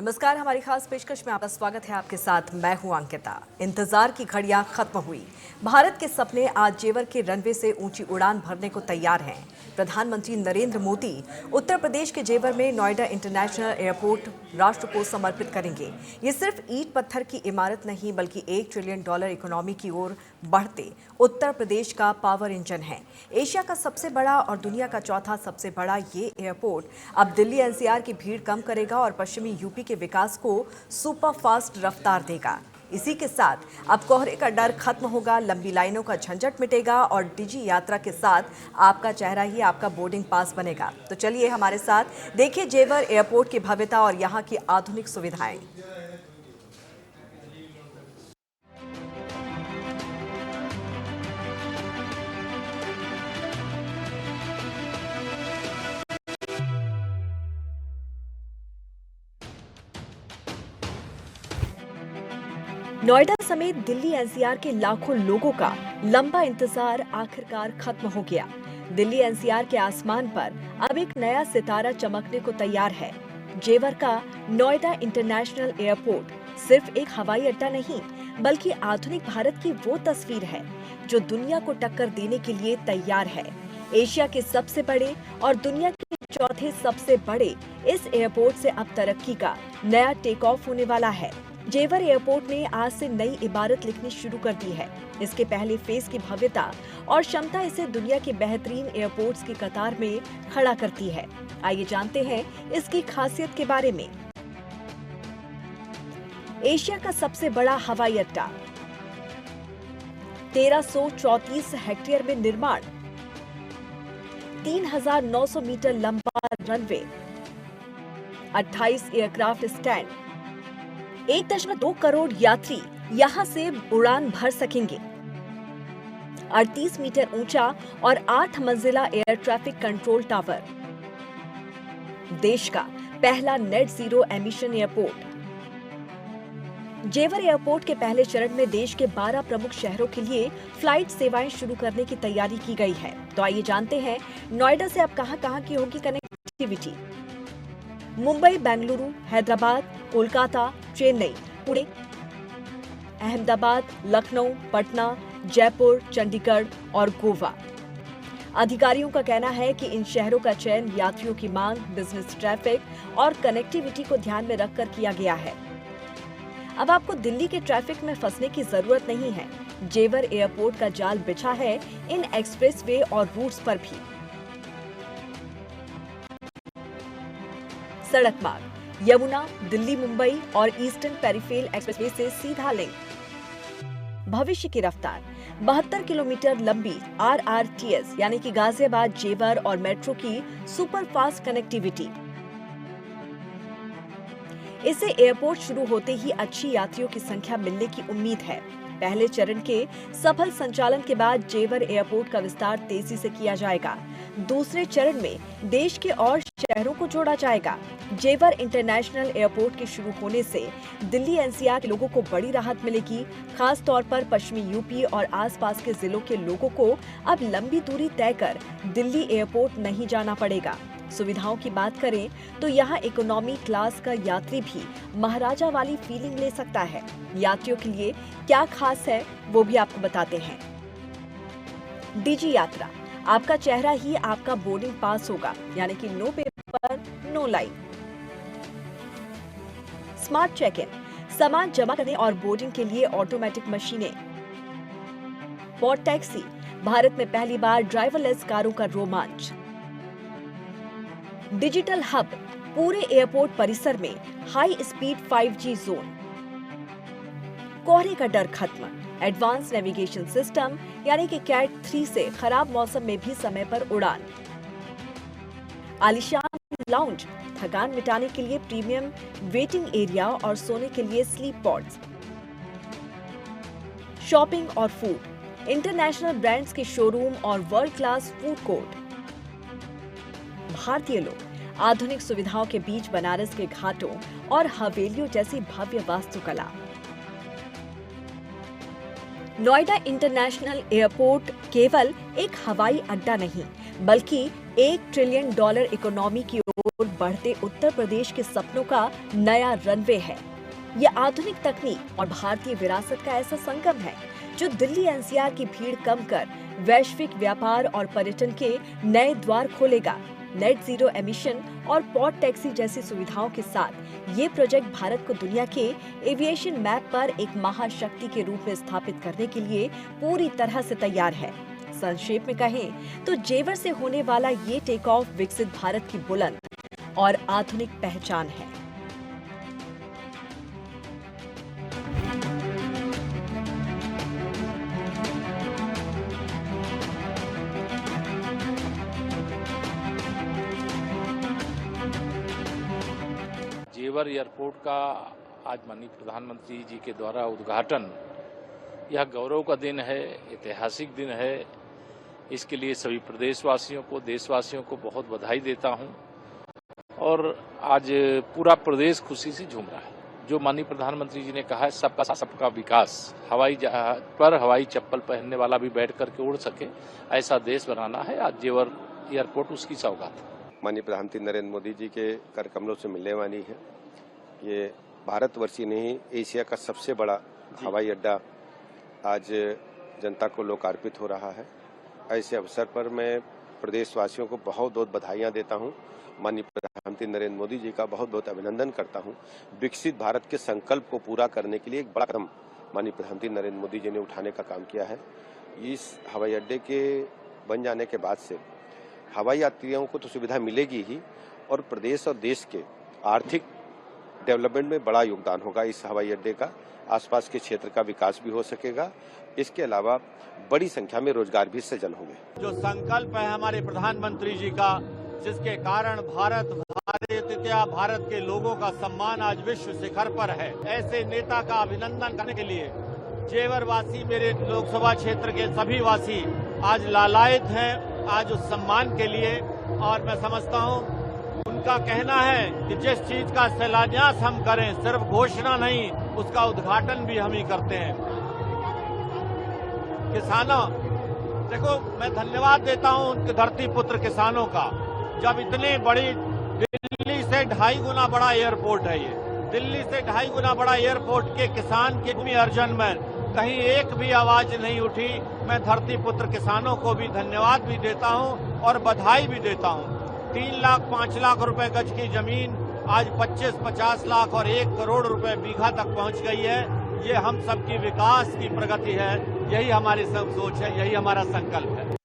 नमस्कार, हमारी खास पेशकश में आपका स्वागत है। आपके साथ मैं हूं अंकिता। इंतजार की घड़ियां खत्म हुई। भारत के सपने आज जेवर के रनवे से ऊंची उड़ान भरने को तैयार हैं। प्रधानमंत्री नरेंद्र मोदी उत्तर प्रदेश के जेवर में नोएडा इंटरनेशनल एयरपोर्ट राष्ट्र को समर्पित करेंगे। ये सिर्फ ईंट पत्थर की इमारत नहीं बल्कि $1 ट्रिलियन इकोनॉमी की ओर बढ़ते उत्तर प्रदेश का पावर इंजन है। एशिया का सबसे बड़ा और दुनिया का चौथा सबसे बड़ा ये एयरपोर्ट अब दिल्ली एनसीआर की भीड़ कम करेगा और पश्चिमी यूपी के विकास को सुपर फास्ट रफ्तार देगा। इसी के साथ अब कोहरे का डर खत्म होगा, लंबी लाइनों का झंझट मिटेगा और डिजी यात्रा के साथ आपका चेहरा ही आपका बोर्डिंग पास बनेगा। तो चलिए हमारे साथ देखिए जेवर एयरपोर्ट की भव्यता और यहाँ की आधुनिक सुविधाएं। नोएडा समेत दिल्ली एनसीआर के लाखों लोगों का लंबा इंतजार आखिरकार खत्म हो गया। दिल्ली एनसीआर के आसमान पर अब एक नया सितारा चमकने को तैयार है। जेवर का नोएडा इंटरनेशनल एयरपोर्ट सिर्फ एक हवाई अड्डा नहीं बल्कि आधुनिक भारत की वो तस्वीर है जो दुनिया को टक्कर देने के लिए तैयार है। एशिया के सबसे बड़े और दुनिया के चौथे सबसे बड़े इस एयरपोर्ट से अब तरक्की का नया टेक ऑफ होने वाला है। जेवर एयरपोर्ट ने आज से नई इबारत लिखनी शुरू कर दी है। इसके पहले फेज की भव्यता और क्षमता इसे दुनिया के बेहतरीन एयरपोर्ट्स की कतार में खड़ा करती है। आइए जानते हैं इसकी खासियत के बारे में। एशिया का सबसे बड़ा हवाई अड्डा, 1334 हेक्टेयर में निर्माण, 3900 मीटर लंबा रनवे, 28 एयरक्राफ्ट स्टैंड, 1.2 करोड़ यात्री यहां से उड़ान भर सकेंगे। 38 मीटर ऊंचा और 8 मंजिला एयर ट्रैफिक कंट्रोल टावर, देश का पहला नेट जीरो एमिशन एयरपोर्ट। जेवर एयरपोर्ट के पहले चरण में देश के 12 प्रमुख शहरों के लिए फ्लाइट सेवाएं शुरू करने की तैयारी की गई है। तो आइए जानते हैं नोएडा से अब कहां-कहां की होगी कनेक्टिविटी। मुंबई, बेंगलुरु, हैदराबाद, कोलकाता, चेन्नई, पुणे, अहमदाबाद, लखनऊ, पटना, जयपुर, चंडीगढ़ और गोवा। अधिकारियों का कहना है कि इन शहरों का चयन यात्रियों की मांग, बिजनेस ट्रैफिक और कनेक्टिविटी को ध्यान में रखकर किया गया है। अब आपको दिल्ली के ट्रैफिक में फंसने की जरूरत नहीं है। जेवर एयरपोर्ट का जाल बिछा है इन एक्सप्रेसवे और रूट्स पर भी। सड़क मार्ग, यमुना, दिल्ली, मुंबई और ईस्टर्न पेरिफेरल एक्सप्रेसवे से सीधा लिंक। भविष्य की रफ्तार, 72 किलोमीटर लंबी RRTS यानी कि गाजियाबाद, जेवर और मेट्रो की सुपर फास्ट कनेक्टिविटी। इससे एयरपोर्ट शुरू होते ही अच्छी यात्रियों की संख्या मिलने की उम्मीद है। पहले चरण के सफल संचालन के बाद जेवर एयरपोर्ट का विस्तार तेजी से किया जाएगा। दूसरे चरण में देश के और शहरों को जोड़ा जाएगा। जेवर इंटरनेशनल एयरपोर्ट के शुरू होने से दिल्ली एनसीआर के लोगों को बड़ी राहत मिलेगी। खास तौर पर पश्चिमी यूपी और आसपास के जिलों के लोगों को अब लंबी दूरी तय कर दिल्ली एयरपोर्ट नहीं जाना पड़ेगा। सुविधाओं की बात करें तो यहाँ इकोनॉमी क्लास का यात्री भी महाराजा वाली फीलिंग ले सकता है। यात्रियों के लिए क्या खास है वो भी आपको बताते हैं। डिजी यात्रा, आपका चेहरा ही आपका बोर्डिंग पास होगा, यानी कि no paper no line. Smart check in, सामान जमा करने और बोर्डिंग के लिए ऑटोमेटिक मशीनें। पॉड टैक्सी, भारत में पहली बार ड्राइवरलेस कारों का रोमांच। डिजिटल हब, पूरे एयरपोर्ट परिसर में हाई स्पीड 5G जोन। कोहरे का डर खत्म, एडवांस नेविगेशन सिस्टम यानी कि कैट 3 से खराब मौसम में भी समय पर उड़ान। आलीशान लाउंज, थकान मिटाने के लिए प्रीमियम वेटिंग एरिया और सोने के लिए स्लीप पॉड्स। शॉपिंग और फूड, इंटरनेशनल ब्रांड्स के शोरूम और वर्ल्ड क्लास फूड कोर्ट। भारतीय लोग आधुनिक सुविधाओं के बीच बनारस के घाटों और हवेलियों जैसी भव्य वास्तुकला। नोएडा इंटरनेशनल एयरपोर्ट केवल एक हवाई अड्डा नहीं बल्कि $1 ट्रिलियन इकोनॉमी की ओर बढ़ते उत्तर प्रदेश के सपनों का नया रनवे है। ये आधुनिक तकनीक और भारतीय विरासत का ऐसा संगम है जो दिल्ली एनसीआर की भीड़ कम कर वैश्विक व्यापार और पर्यटन के नए द्वार खोलेगा। नेट जीरो एमिशन और पॉड टैक्सी जैसी सुविधाओं के साथ ये प्रोजेक्ट भारत को दुनिया के एविएशन मैप पर एक महाशक्ति के रूप में स्थापित करने के लिए पूरी तरह से तैयार है। संक्षेप में कहें तो जेवर से होने वाला ये टेक ऑफ विकसित भारत की बुलंद और आधुनिक पहचान है। जेवर एयरपोर्ट का आज माननीय प्रधानमंत्री जी के द्वारा उद्घाटन, यह गौरव का दिन है, ऐतिहासिक दिन है। इसके लिए सभी प्रदेशवासियों को, देशवासियों को बहुत बधाई देता हूं और आज पूरा प्रदेश खुशी से झूम रहा है। जो माननीय प्रधानमंत्री जी ने कहा है, सबका साथ सबका विकास, हवाई जहाज पर हवाई चप्पल पहनने वाला भी बैठ करके उड़ सके, ऐसा देश बनाना है। आज जेवर एयरपोर्ट उसकी सौगात है। माननीय प्रधानमंत्री नरेंद्र मोदी जी के कर कमलों से मिलने वाली है। ये भारतवर्ष ही नहीं, एशिया का सबसे बड़ा हवाई अड्डा आज जनता को लोकार्पित हो रहा है। ऐसे अवसर पर मैं प्रदेशवासियों को बहुत बहुत बधाइयां देता हूं। माननीय प्रधानमंत्री नरेंद्र मोदी जी का बहुत बहुत अभिनंदन करता हूं। विकसित भारत के संकल्प को पूरा करने के लिए एक बड़ा कदम माननीय प्रधानमंत्री नरेंद्र मोदी जी ने उठाने का काम किया है। इस हवाई अड्डे के बन जाने के बाद से हवाई यात्रियों को तो सुविधा मिलेगी ही और प्रदेश और देश के आर्थिक डेवलपमेंट में बड़ा योगदान होगा। इस हवाई अड्डे का आसपास के क्षेत्र का विकास भी हो सकेगा। इसके अलावा बड़ी संख्या में रोजगार भी सृजन होंगे। जो संकल्प है हमारे प्रधानमंत्री जी का, जिसके कारण भारत के लोगों का सम्मान आज विश्व शिखर पर है, ऐसे नेता का अभिनंदन करने के लिए जेवर वासी, मेरे लोकसभा क्षेत्र के सभी वासी आज लालायित हैं आज उस सम्मान के लिए। और मैं समझता हूं उनका कहना है कि जिस चीज का शिलान्यास हम करें, सिर्फ घोषणा नहीं, उसका उद्घाटन भी हम ही करते हैं। किसानों, देखो मैं धन्यवाद देता हूं उनके धरती पुत्र किसानों का। जब इतने बड़ी दिल्ली से 2.5 गुना बड़ा एयरपोर्ट है, ये दिल्ली से 2.5 गुना बड़ा एयरपोर्ट के किसान की भूमि अर्जन में कहीं एक भी आवाज नहीं उठी। मैं धरती पुत्र किसानों को भी धन्यवाद भी देता हूं और बधाई भी देता हूं। 3 लाख 5 लाख रुपए गज की जमीन आज 25-50 लाख और 1 करोड़ रुपए बीघा तक पहुंच गई है। ये हम सबकी विकास की प्रगति है, यही हमारी सब सोच है, यही हमारा संकल्प है।